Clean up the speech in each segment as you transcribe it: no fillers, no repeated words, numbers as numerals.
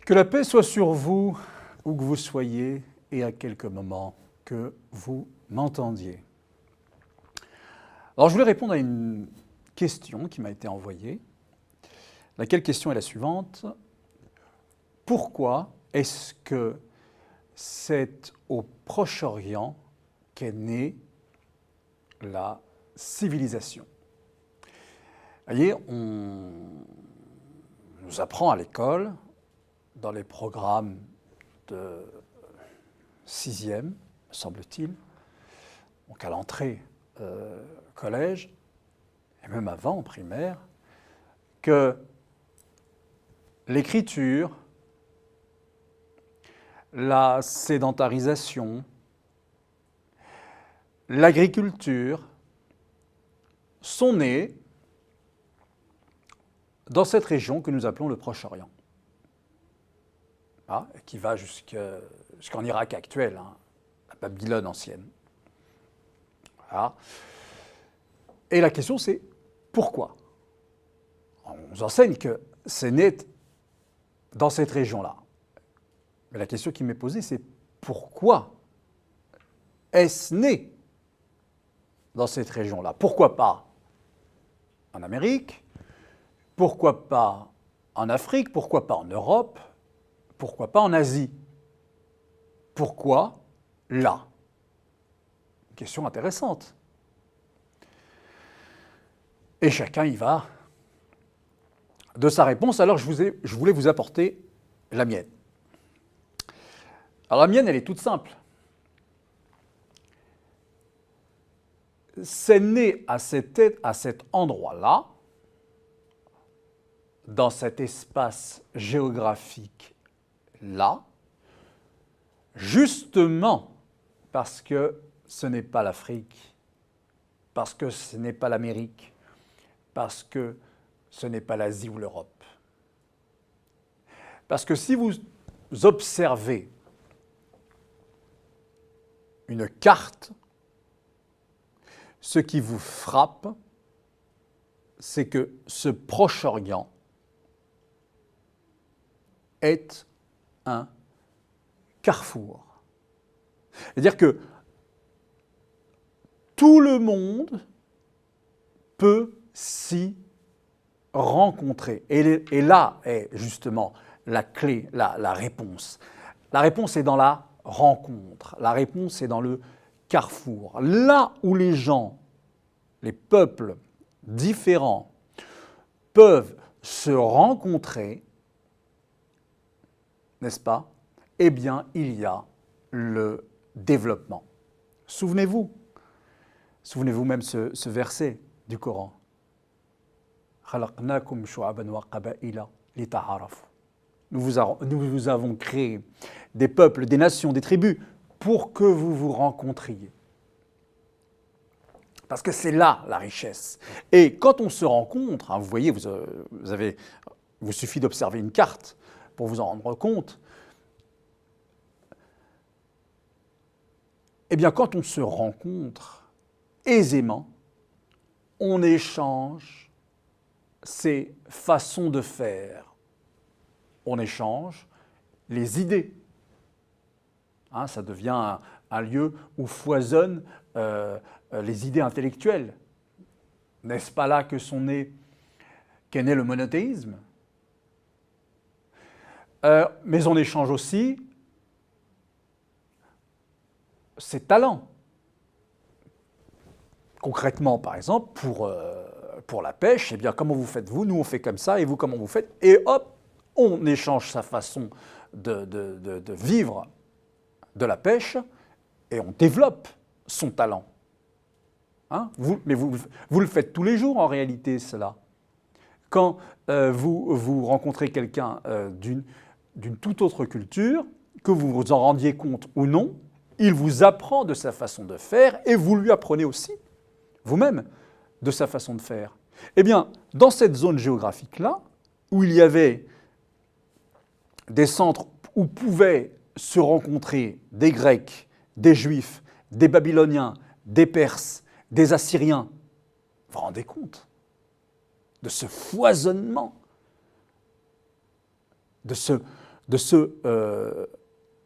Que la paix soit sur vous, où que vous soyez, et à quelque moment que vous m'entendiez. Alors je voulais répondre à une question qui m'a été envoyée. Laquelle question est la suivante. Pourquoi est-ce que c'est au Proche-Orient qu'est née la civilisation? Vous voyez, on nous apprend à l'école, dans les programmes de 6e, me semble-t-il, donc à l'entrée collège, et même avant, en primaire, que l'écriture, la sédentarisation, l'agriculture sont nées dans cette région que nous appelons le Proche-Orient. Qui va jusqu'en Irak actuel, la Babylone ancienne. Voilà. Et la question c'est pourquoi? On nous enseigne que c'est né dans cette région-là. Mais la question qui m'est posée c'est pourquoi est-ce né dans cette région-là? Pourquoi pas en Amérique? Pourquoi pas en Afrique? Pourquoi pas en Europe? Pourquoi pas en Asie? Pourquoi là? Question intéressante. Et chacun y va de sa réponse. Alors je voulais vous apporter la mienne. Alors la mienne, elle est toute simple. C'est né à cet endroit-là, dans cet espace géographique-là, justement parce que ce n'est pas l'Afrique, parce que ce n'est pas l'Amérique, parce que ce n'est pas l'Asie ou l'Europe. Parce que si vous observez une carte, ce qui vous frappe, c'est que ce Proche-Orient est un carrefour. C'est-à-dire que tout le monde peut s'y rencontrer. Et là est justement la clé, la réponse. La réponse est dans la rencontre. La réponse est dans le carrefour. Là où les gens, les peuples différents peuvent se rencontrer, n'est-ce pas? Eh bien, il y a le développement. Souvenez-vous même ce verset du Coran. Nous vous avons créé des peuples, des nations, des tribus pour que vous vous rencontriez. Parce que c'est là la richesse. Et quand on se rencontre, vous voyez, vous suffit d'observer une carte pour vous en rendre compte. Eh bien, quand on se rencontre aisément, on échange ses façons de faire. On échange les idées. Ça devient un lieu où foisonnent les idées intellectuelles. N'est-ce pas là qu'est né le monothéisme? Mais on échange aussi ses talents. Concrètement, par exemple, pour la pêche, eh bien, comment vous faites vous? Nous, on fait comme ça, et vous, comment vous faites? Et hop, on échange sa façon de vivre de la pêche, et on développe son talent. Mais vous le faites tous les jours, en réalité, cela. Quand vous rencontrez quelqu'un d'une toute autre culture, que vous vous en rendiez compte ou non, il vous apprend de sa façon de faire et vous lui apprenez aussi, vous-même, de sa façon de faire. Eh bien, dans cette zone géographique-là, où il y avait des centres où pouvaient se rencontrer des Grecs, des Juifs, des Babyloniens, des Perses, des Assyriens, vous rendez compte de ce foisonnement, de ce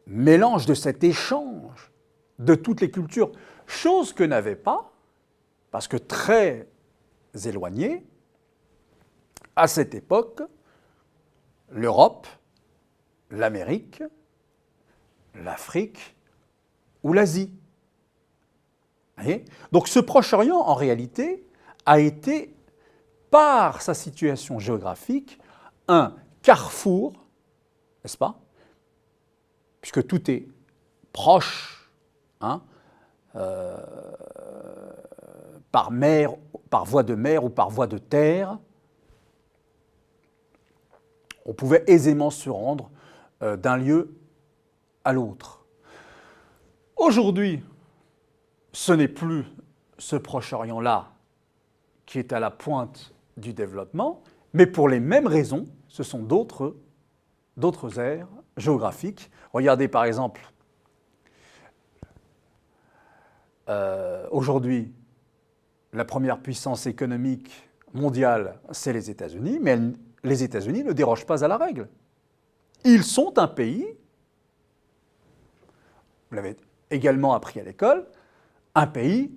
mélange, de cet échange de toutes les cultures, chose que n'avait pas, parce que très éloignée, à cette époque, l'Europe, l'Amérique, l'Afrique ou l'Asie. Donc ce Proche-Orient, en réalité, a été, par sa situation géographique, un carrefour, n'est-ce pas? Puisque tout est proche, hein, par mer, par voie de mer ou par voie de terre, on pouvait aisément se rendre d'un lieu à l'autre. Aujourd'hui, ce n'est plus ce Proche-Orient-là qui est à la pointe du développement, mais pour les mêmes raisons, ce sont d'autres aires géographiques. Regardez par exemple, aujourd'hui, la première puissance économique mondiale, c'est les États-Unis, mais les États-Unis ne dérogent pas à la règle. Ils sont un pays, vous l'avez également appris à l'école, un pays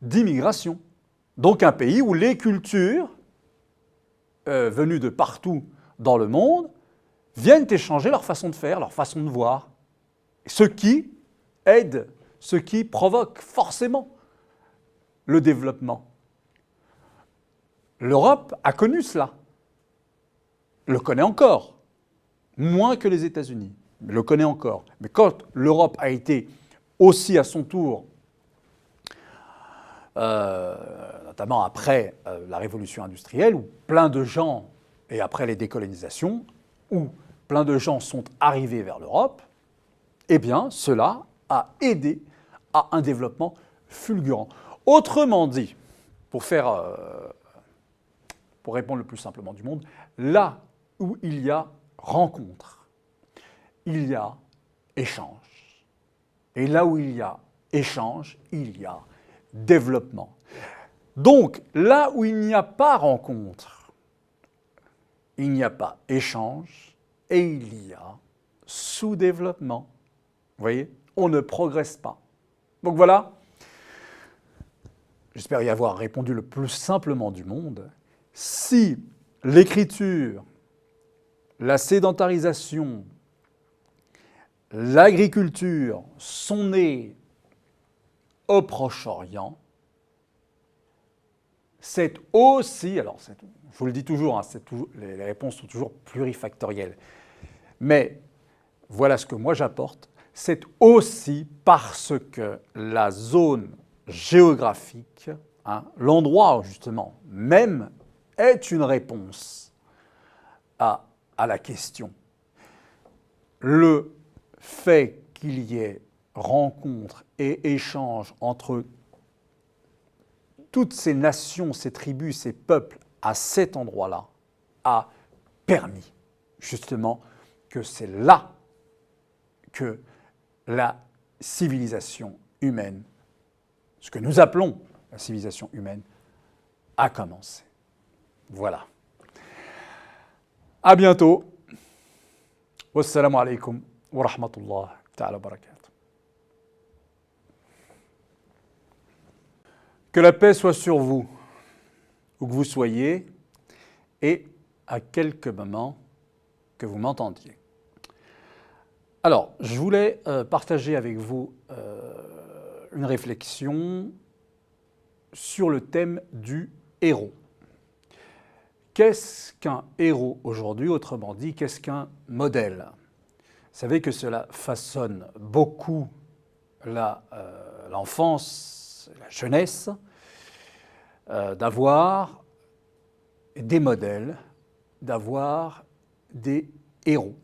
d'immigration. Donc un pays où les cultures venues de partout dans le monde viennent échanger leur façon de faire, leur façon de voir. Ce qui aide, ce qui provoque forcément le développement. L'Europe a connu cela, le connaît encore, moins que les États-Unis, mais le connaît encore. Mais quand l'Europe a été aussi à son tour, notamment après la révolution industrielle, où plein de gens, et après les décolonisations, où plein de gens sont arrivés vers l'Europe, eh bien, cela a aidé à un développement fulgurant. Autrement dit, pour répondre le plus simplement du monde, là où il y a rencontre, il y a échange. Et là où il y a échange, il y a développement. Donc, là où il n'y a pas rencontre, il n'y a pas échange et il y a sous-développement. Vous voyez, on ne progresse pas. Donc voilà, j'espère y avoir répondu le plus simplement du monde. Si l'écriture, la sédentarisation, l'agriculture sont nées au Proche-Orient, c'est aussi, alors je vous le dis toujours, hein, les réponses sont toujours plurifactorielles, mais voilà ce que moi j'apporte, c'est aussi parce que la zone géographique, hein, l'endroit justement même, est une réponse à la question. Le fait qu'il y ait rencontre et échange entre toutes ces nations, ces tribus, ces peuples à cet endroit-là a permis justement que c'est là que la civilisation humaine, ce que nous appelons la civilisation humaine, a commencé. Voilà. À bientôt. Wassalamu alaikum wa rahmatullah ta'ala wa barakatuh. Que la paix soit sur vous, où que vous soyez, et à quelque moment que vous m'entendiez. Alors, je voulais partager avec vous une réflexion sur le thème du héros. Qu'est-ce qu'un héros aujourd'hui? Autrement dit, qu'est-ce qu'un modèle? Vous savez que cela façonne beaucoup l'enfance, la jeunesse, d'avoir des modèles, d'avoir des héros.